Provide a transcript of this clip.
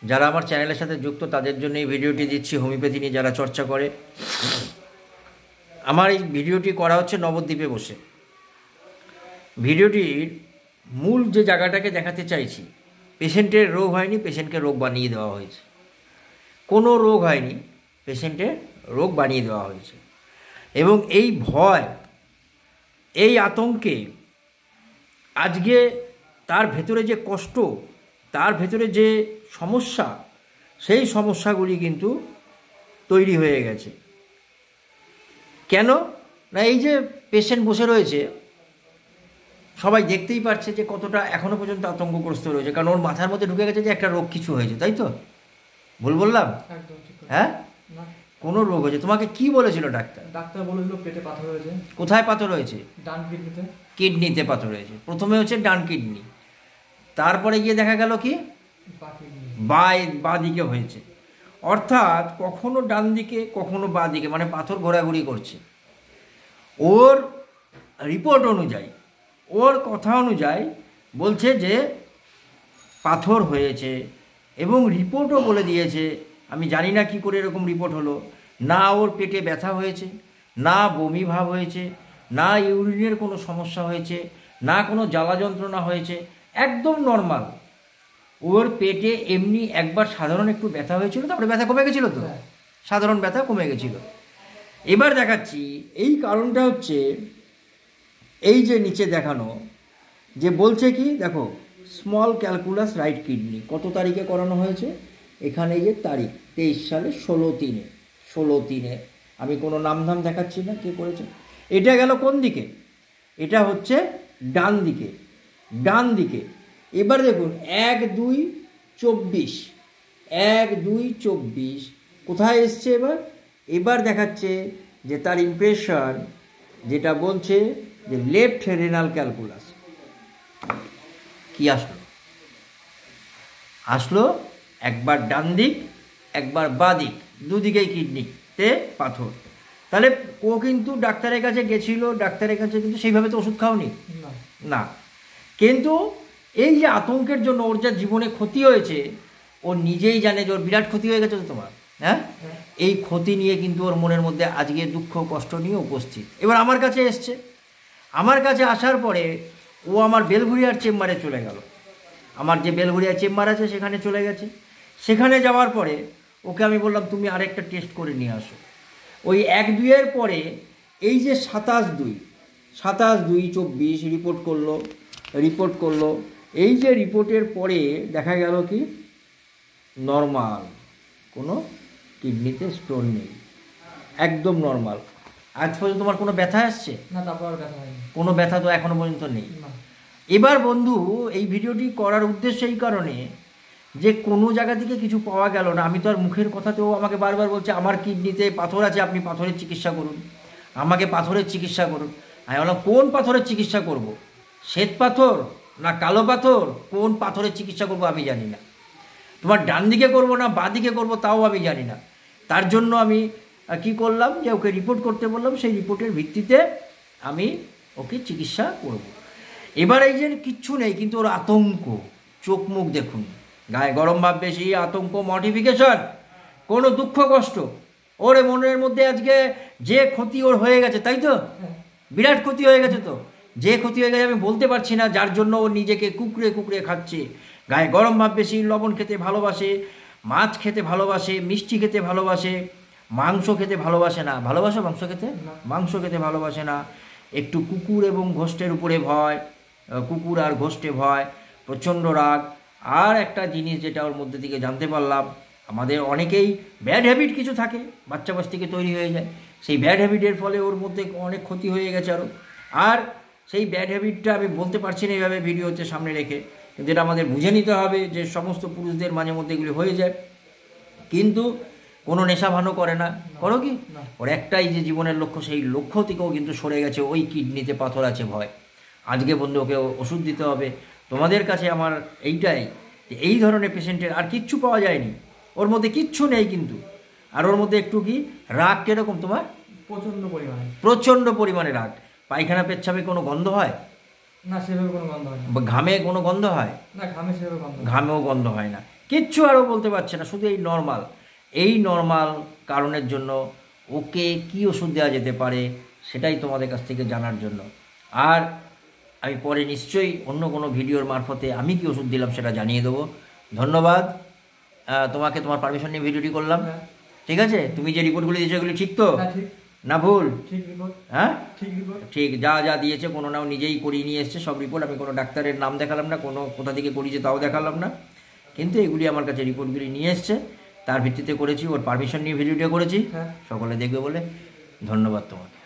যারা আমার চ্যানেলের সাথে যুক্ত তাদের জন্য এই ভিডিওটি দিচ্ছি, হোমিওপ্যাথি নিয়ে যারা চর্চা করে। আমার এই ভিডিওটি করা হচ্ছে নবদ্বীপে বসে। ভিডিওটির মূল যে জায়গাটাকে দেখাতে চাইছি, পেশেন্টের রোগ হয়নি, পেশেন্টকে রোগ বানিয়ে দেওয়া হয়েছে। কোনো রোগ হয়নি, পেশেন্টের রোগ বানিয়ে দেওয়া হয়েছে। এবং এই ভয়, এই আতঙ্কে আজকে তার ভেতরে যে কষ্ট, তার ভেতরে যে সমস্যা, সেই সমস্যাগুলি কিন্তু তৈরি হয়ে গেছে। কেন না, এই যে পেশেন্ট বসে রয়েছে, সবাই দেখতেই পাচ্ছে যে কতটা এখনও পর্যন্ত আতঙ্কগ্রস্ত রয়েছে, কারণ ওর মাথার মধ্যে ঢুকে গেছে যে একটা রোগ কিছু হয়েছে, তাই তো? ভুল বললাম? হ্যাঁ, কোনো রোগ হয়েছে। তোমাকে কি বলেছিল ডাক্তার? ডাক্তার বলেছিল পেটে পাথর হয়েছে। কোথায় পাথর হয়েছে? ডান কিডনিতে। কিডনিতে পাথর হয়েছে। প্রথমে হচ্ছে ডান কিডনি, তারপরে গিয়ে দেখা গেল কি বাঁ দিকে হয়েছে। অর্থাৎ কখনো ডান দিকে কখনো বাঁ দিকে, মানে পাথর ঘোরাঘুরি করছে। ওর রিপোর্ট অনুযায়ী, ওর কথা অনুযায়ী বলছে যে পাথর হয়েছে, এবং রিপোর্টও বলে দিয়েছে। আমি জানি না কি করে এরকম রিপোর্ট হলো। না ওর পেটে ব্যথা হয়েছে, না বমি ভাব হয়েছে, না ইউরিনের কোনো সমস্যা হয়েছে, না কোনো জ্বালা যন্ত্রণা হয়েছে, একদম নর্মাল। ওর পেটে এমনি একবার সাধারণ একটু ব্যথা হয়েছিল, তারপরে ব্যথা কমে গেছিলো, তো সাধারণ ব্যথা কমে গেছিলো। এবার দেখাচ্ছি এই কারণটা হচ্ছে এই যে নিচে দেখানো, যে বলছে কি দেখো, স্মল ক্যালকুলাস রাইট কিডনি, কত তারিখে করানো হয়েছে? এখানে এই যে তারিখ 23 সালে 16/3 আমি কোনো নামধাম দেখাচ্ছি না কে করেছে। এটা গেল কোন দিকে? এটা হচ্ছে ডান দিকে, ডান দিকে। এবার দেখুন 1/2/24, 1/2/24 কোথায় এসছে? এবার দেখাচ্ছে যে তার ইমপ্রেশন যেটা বলছে যে লেফট রেনাল ক্যালকুলাস। কি আসলো একবার ডান দিক, একবার বাঁ দিক, দুদিকেই কিডনিতে পাথর। তাহলে ও কিন্তু ডাক্তারের কাছে গেছিল, ডাক্তারের কাছে কিন্তু সেইভাবে তো ওষুধ খাওনি না। কিন্তু এই যে আতঙ্কের জন্য ওর যা জীবনে ক্ষতি হয়েছে, ও নিজেই জানে যে ওর বিরাট ক্ষতি হয়ে গেছে তো তোমার। হ্যাঁ, এই ক্ষতি নিয়ে কিন্তু ওর মনের মধ্যে আজকে দুঃখ কষ্ট নিয়ে উপস্থিত। এবার আমার কাছে এসছে। আমার কাছে আসার পরে ও আমার বেলঘুরিয়ার চেম্বারে চলে গেল। আমার যে বেলঘুরিয়া চেম্বার আছে সেখানে চলে গেছে। সেখানে যাওয়ার পরে ওকে আমি বললাম তুমি আরেকটা টেস্ট করে নিয়ে আসো। ওই 1/2 পরে এই যে 27/2/24 রিপোর্ট করলো। এই যে রিপোর্টের পরে দেখা গেল কি নর্মাল, কোনো কিডনিতে স্টোন নেই, একদম নর্মাল। আজ পর্যন্ত তোমার কোনো ব্যথা আসছে না? তারপর ব্যথা হয়নি, কোনো ব্যথা তো এখনো পর্যন্ত নেই। এবার বন্ধু, এই ভিডিওটি করার উদ্দেশ্য এই কারণে যে কোনো জায়গা থেকে কিছু পাওয়া গেল না। আমি তো আর মুখের কথাতেও আমাকে বারবার বলছে আমার কিডনিতে পাথর আছে, আপনি পাথরের চিকিৎসা করুন, আমাকে পাথরের চিকিৎসা করুন। আমি বললাম কোন পাথরের চিকিৎসা করব? শ্বেত পাথর না কালো পাথর? কোন পাথরের চিকিৎসা করব আমি জানি না। তোমার ডান দিকে করবো না বাঁ দিকে করবো তাও আমি জানি না। তার জন্য আমি কি করলাম, যে ওকে রিপোর্ট করতে বললাম, সেই রিপোর্টের ভিত্তিতে আমি ওকে চিকিৎসা করব। এবার এই যে কিচ্ছু নেই, কিন্তু ওর আতঙ্ক, চোখ মুখ দেখুন, গায়ে গরম ভাব বেশি, আতঙ্ক, মর্টিফিকেশন, কোনো দুঃখ কষ্ট। ওর মনের মধ্যে আজকে যে ক্ষতি ওর হয়ে গেছে, তাই তো? বিরাট ক্ষতি হয়ে গেছে। তো যে ক্ষতি হয়ে গেছে আমি বলতে পারছি না, যার জন্য ও নিজেকে কুকড়ে কুকড়ে খাচ্ছে। গায়ে গরম ভাব বেশি, লবণ খেতে ভালোবাসে, মাছ খেতে ভালোবাসে, মিষ্টি খেতে ভালোবাসে, মাংস খেতে ভালোবাসে না। ভালোবাসো মাংস খেতে? মাংস খেতে ভালোবাসে না। একটু কুকুর এবং ঘোষ্টের উপরে ভয়, কুকুর আর ঘোষ্ঠে ভয়, প্রচণ্ড রাগ। আর একটা জিনিস যেটা ওর মধ্যে থেকে জানতে পারলাম, আমাদের অনেকেই ব্যাড হ্যাবিট কিছু থাকে, বাচ্চা বয়স থেকে তৈরি হয়ে যায়। সেই ব্যাড হ্যাবিটের ফলে ওর মধ্যে অনেক ক্ষতি হয়ে গেছে আরও। আর সেই ব্যাড হ্যাবিটটা আমি বলতে পারছি না এইভাবে ভিডিওতে সামনে রেখে, কিন্তু এটা আমাদের বুঝে নিতে হবে যে সমস্ত পুরুষদের মাঝে মধ্যে এগুলি হয়ে যায়। কিন্তু কোনো নেশা ভানো করে না, করো কি? ওর একটাই যে জীবনের লক্ষ্য, সেই লক্ষ্য থেকেও কিন্তু সরে গেছে, ওই কিডনিতে পাথর আছে ভয়। আজকে বন্ধু ওকে ওষুধ দিতে হবে। তোমাদের কাছে আমার এইটাই, যে এই ধরনের পেশেন্টের আর কিচ্ছু পাওয়া যায়নি, ওর মধ্যে কিচ্ছু নেই কিন্তু। আর ওর মধ্যে একটু কি রাগ, কীরকম তোমার? প্রচণ্ড পরিমাণে রাগ। পায়খানা পেচ্ছাপে কোনো গন্ধ হয় না? সেভাবে কোনো গন্ধ হয় না। ঘামে কোনো গন্ধ হয় না? ঘামে সেভাবে গন্ধ, ঘামেও গন্ধ হয় না। কিচ্ছু আরও বলতে পারছে না, শুধু এই নর্মাল কারণের জন্য ওকে কী ওষুধ দেওয়া যেতে পারে সেটাই তোমাদের কাছ থেকে জানার জন্য। আর আমি পরে নিশ্চয়ই অন্য কোনো ভিডিওর মারফতে আমি কি ওষুধ দিলাম সেটা জানিয়ে দেবো। ধন্যবাদ তোমাকে, তোমার পারমিশন নিয়ে ভিডিওটি করলাম। হ্যাঁ। ঠিক আছে, তুমি যে রিপোর্টগুলি দিয়েছো এগুলি ঠিক তো হ্যাঁ, ঠিক না ভুল? ঠিক রিপোর্ট। হ্যাঁ ঠিক রিপোর্ট। ঠিক, যা যা দিয়েছে কোনো নাও নিজেই করিয়ে নিয়ে এসছে সব রিপোর্ট। আমি কোনো ডাক্তারের নাম দেখালাম না, কোনো কোথা থেকে করিয়েছে তাও দেখালাম না, কিন্তু এগুলি আমার কাছে রিপোর্টগুলি নিয়ে এসছে, তার ভিত্তিতে করেছি, ওর পারমিশন নিয়ে ভিডিওটা করেছি। হ্যাঁ। সকলে দেখবে বলে। ধন্যবাদ তোমাকে।